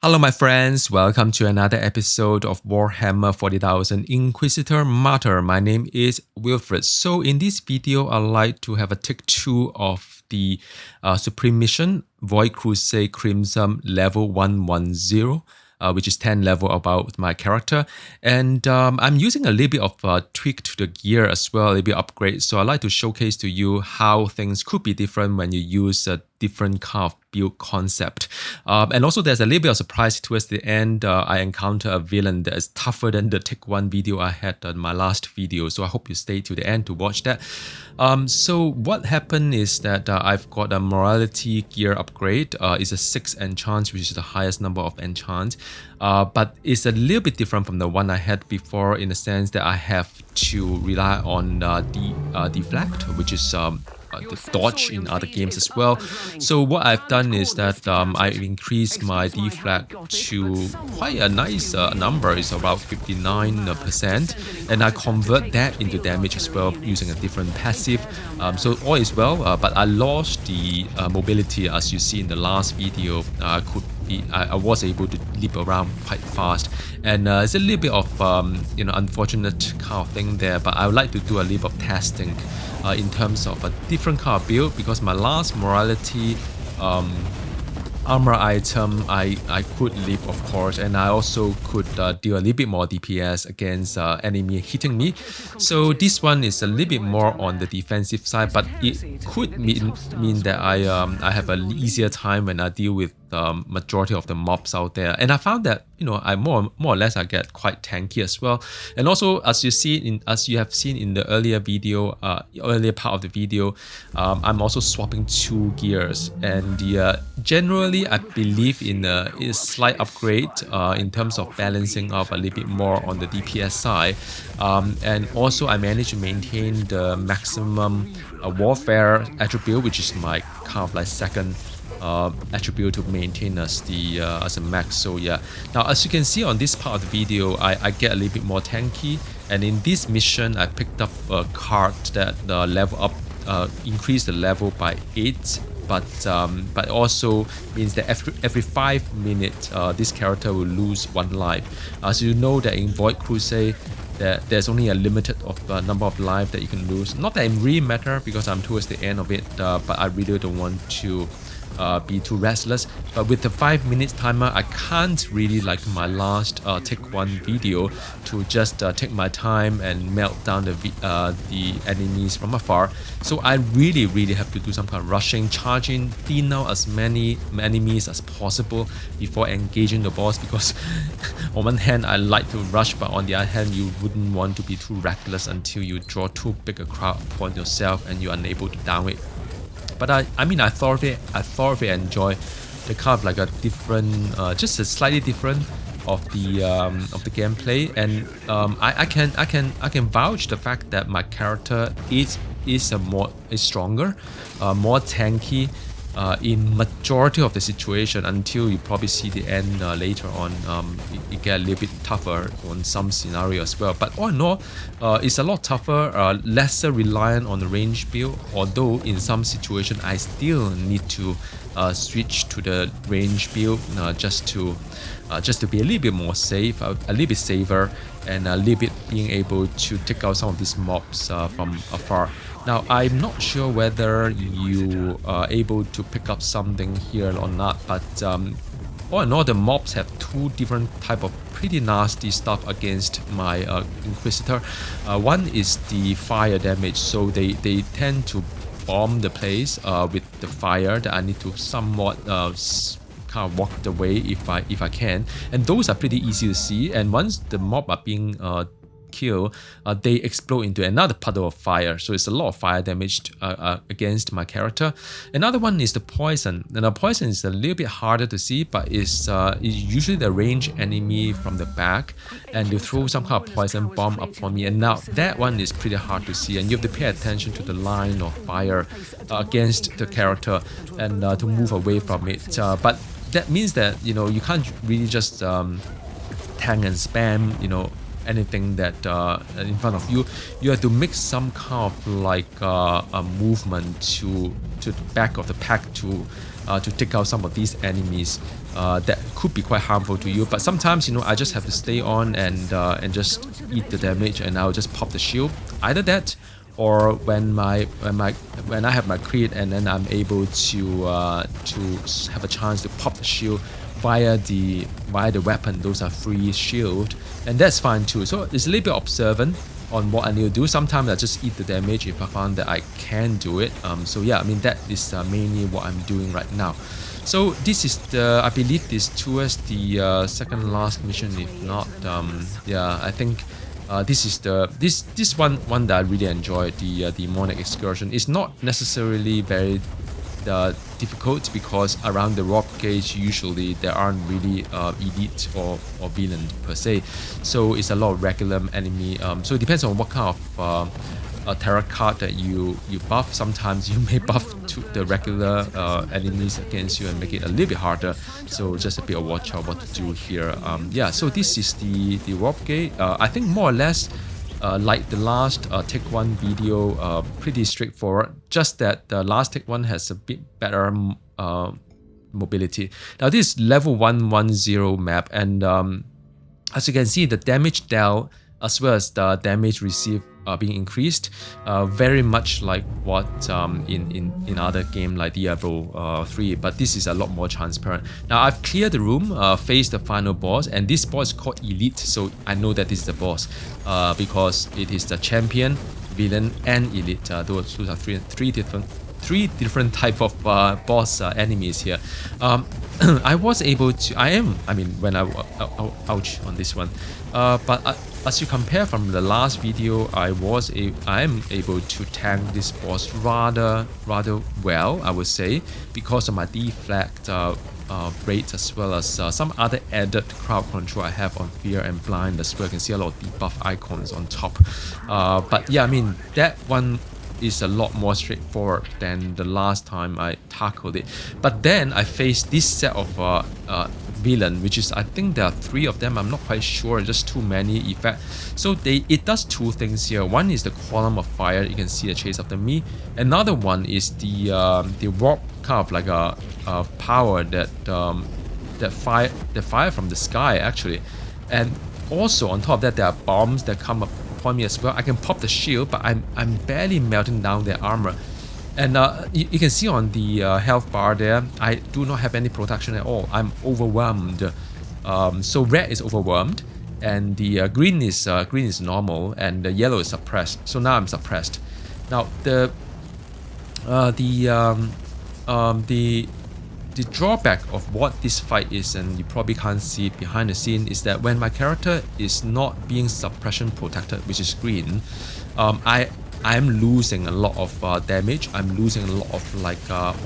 Hello my friends, welcome to another episode of Warhammer 40,000 Inquisitor Martyr. My name is Wilfred. So in this video, I'd like to have a take 2 of the Supreme Mission, Void Crusade Crimson level 110. Which is 10 level above my character. And I'm using a little bit of tweak to the gear as well, a little bit upgrade. So I'd like to showcase to you how things could be different when you use a different kind of build concept. And also there's a little bit of surprise towards the end. I encounter a villain that is tougher than the Take 1 video I had in my last video. So I hope you stay to the end to watch that. So what happened is that I've got a morality gear upgrade. It's a 6 enchant, which is the highest number of enchant. But it's a little bit different from the one I had before in the sense that I have to rely on Deflect, which is the dodge in other games as well. So what I've done is that I've increased my deflect to quite a nice number. It's about 59%, and I convert that into damage as well using a different passive. So all is well, but I lost the mobility as you see in the last video. I was able to leap around quite fast, and it's a little bit of unfortunate kind of thing there, but I would like to do a little bit of testing in terms of a different kind of build, because my last morality armor item I could leap, of course, and I also could deal a little bit more DPS against enemy hitting me. So this one is a little bit more on the defensive side, but it could mean that I have an easier time when I deal with majority of the mobs out there. And I found that I more or less I get quite tanky as well. And also as you have seen in the earlier video, earlier part of the video, I'm also swapping 2 gears, and generally I believe in a slight upgrade in terms of balancing out a little bit more on the DPS side, and also I managed to maintain the maximum warfare attribute, which is my kind of like second attribute to maintain as a max. So yeah, now as you can see on this part of the video, I get a little bit more tanky, and in this mission I picked up a card that level up, increased the level by 8, but also means that every 5 minutes this character will lose 1 life. As you know that in Void Crusade there's only a limited number of life that you can lose. Not that it really matter because I'm towards the end of it, but I really don't want to be too restless. But with the 5 minutes timer, I can't really, like my last Take 1 video, to just take my time and melt down the enemies from afar. So I really have to do some kind of rushing, charging, thin out as many enemies as possible before engaging the boss, because on one hand I like to rush, but on the other hand you wouldn't want to be too reckless until you draw too big a crowd upon yourself and you're unable to down it. But I thoroughly enjoy the kind of like a different, just a slightly different of the gameplay, and I can vouch the fact that my character is stronger, more tanky in majority of the situation, until you probably see the end later on. It get a little bit tougher on some scenario as well, but all in all, it's a lot tougher, lesser reliant on the range build, although in some situation I still need to switch to the range build just to be a little bit more safe, a little bit safer, and a little bit being able to take out some of these mobs from afar. Now, I'm not sure whether you are able to pick up something here or not, but all in all, the mobs have 2 different type of pretty nasty stuff against my Inquisitor. One is the fire damage, so they tend to bomb the place with the fire that I need to somewhat kind of walk the way if I can, and those are pretty easy to see. And once the mob are being killed, they explode into another puddle of fire, so it's a lot of fire damage against my character. Another one is the poison, and the poison is a little bit harder to see, but it's usually the ranged enemy from the back, and you throw some kind of poison bomb upon me, and now that one is pretty hard to see, and you have to pay attention to the line of fire against the character and to move away from it. But that means that you can't really just tank and spam anything that in front of you. You have to make some kind of like a movement to the back of the pack to to take out some of these enemies that could be quite harmful to you. But sometimes, you know, I just have to stay on and just eat the damage, and I'll just pop the shield. Either that, or when I have my crit, and then I'm able to have a chance to pop the shield via the weapon. Those are free shield, and that's fine too. So it's a little bit observant on what I need to do. Sometimes I just eat the damage if I found that I can do it. So yeah, I mean, that is mainly what I'm doing right now. So this is I believe this towards the second last mission, if not. Yeah, I think this is this one that I really enjoyed. The Monarch excursion. It's not necessarily very difficult, because around the rock gauge usually there aren't really elite or villain per se, so it's a lot of regular enemy. So it depends on what kind of tarot card that you buff. Sometimes you may buff to the regular enemies against you and make it a little bit harder, so just a bit of watch out what to do here. Yeah, so this is the warp gate. I think more or less like the last Take 1 video, pretty straightforward, just that the last Take 1 has a bit better mobility. Now this is level 110 map, and as you can see, the damage dealt as well as the damage received being increased, very much like what in other game like Diablo 3, but this is a lot more transparent. Now I've cleared the room, faced the final boss, and this boss is called Elite, so I know that this is the boss because it is the champion, villain, and Elite. Those are three different type of boss enemies here. I was able to, I mean, when I ouch on this one, but as you compare from the last video, I am able to tank this boss rather well, I would say, because of my deflect rate, as well as some other added crowd control I have on fear and blind as well. You can see a lot of debuff icons on top. But yeah, I mean, that one is a lot more straightforward than the last time I tackled it. But then I faced this set of villain, which is, I think there are 3 of them, I'm not quite sure, just too many effects. So it does 2 things here. One is the column of fire, you can see the chase after me. Another one is the warp, kind of like a power that fire from the sky actually. And also on top of that, there are bombs that come up upon me as well. I can pop the shield, but I'm barely melting down their armor. And you can see on the health bar there, I do not have any protection at all. I'm overwhelmed. So red is overwhelmed, and the green is normal, and the yellow is suppressed. So now I'm suppressed. Now the drawback of what this fight is, and you probably can't see it behind the scene, is that when my character is not being suppression protected, which is green, I'm losing a lot of damage. I'm losing a lot of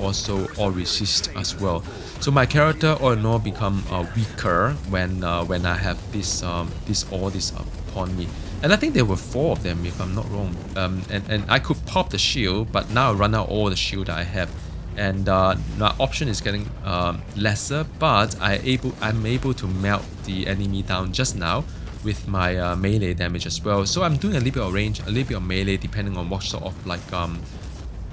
also all resist as well. So my character all in all become weaker when I have this upon me. And I think there were 4 of them, if I'm not wrong. And I could pop the shield, but now I run out all the shield that I have. And my option is getting lesser, but I'm able to melt the enemy down just now with my melee damage as well. So I'm doing a little bit of range, a little bit of melee, depending on what sort of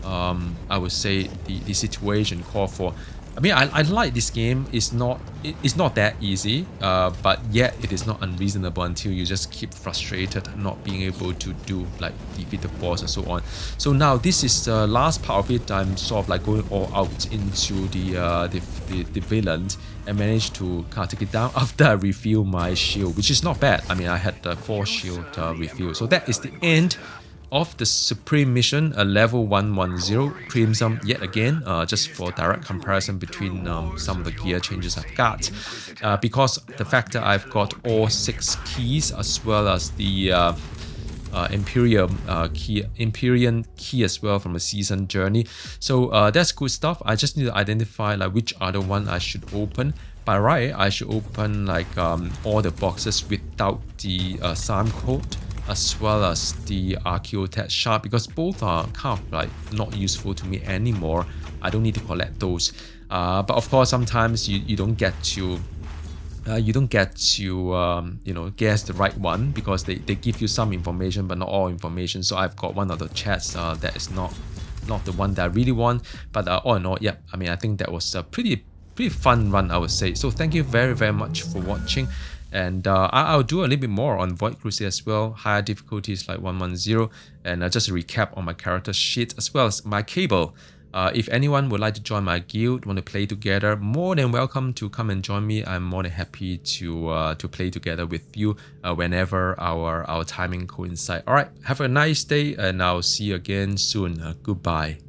I would say the situation call for. I mean, I like this game. It's not that easy, but yet it is not unreasonable until you just keep frustrated not being able to defeat the boss and so on. So now this is the last part of it. I'm sort of going all out into the villain and managed to kind of take it down after I refill my shield, which is not bad. I mean, I had the 4 shield refill. So that is the end of the Supreme Mission, a level 110 Crimson yet again, just for direct comparison between some of the gear changes I've got. Because the fact that I've got all 6 keys as well as the Empyrean key as well from a season journey. So that's good stuff. I just need to identify which other one I should open. By right, I should open all the boxes without the Psalm code, as well as the Archaeotech shard, because both are kind of not useful to me anymore. I don't need to collect those. But of course, sometimes you don't get to guess the right one, because they give you some information but not all information. So I've got one of the chats that is not not the one that I really want. But all in all, yeah, I mean, I think that was a pretty fun run, I would say. So thank you very much for watching. And I'll do a little bit more on Void Crusade as well, higher difficulties like 110, and just a recap on my character sheet as well as my cable. If anyone would like to join my guild, want to play together, more than welcome to come and join me. I'm more than happy to play together with you whenever our timing coincide. All right, have a nice day, and I'll see you again soon. Goodbye.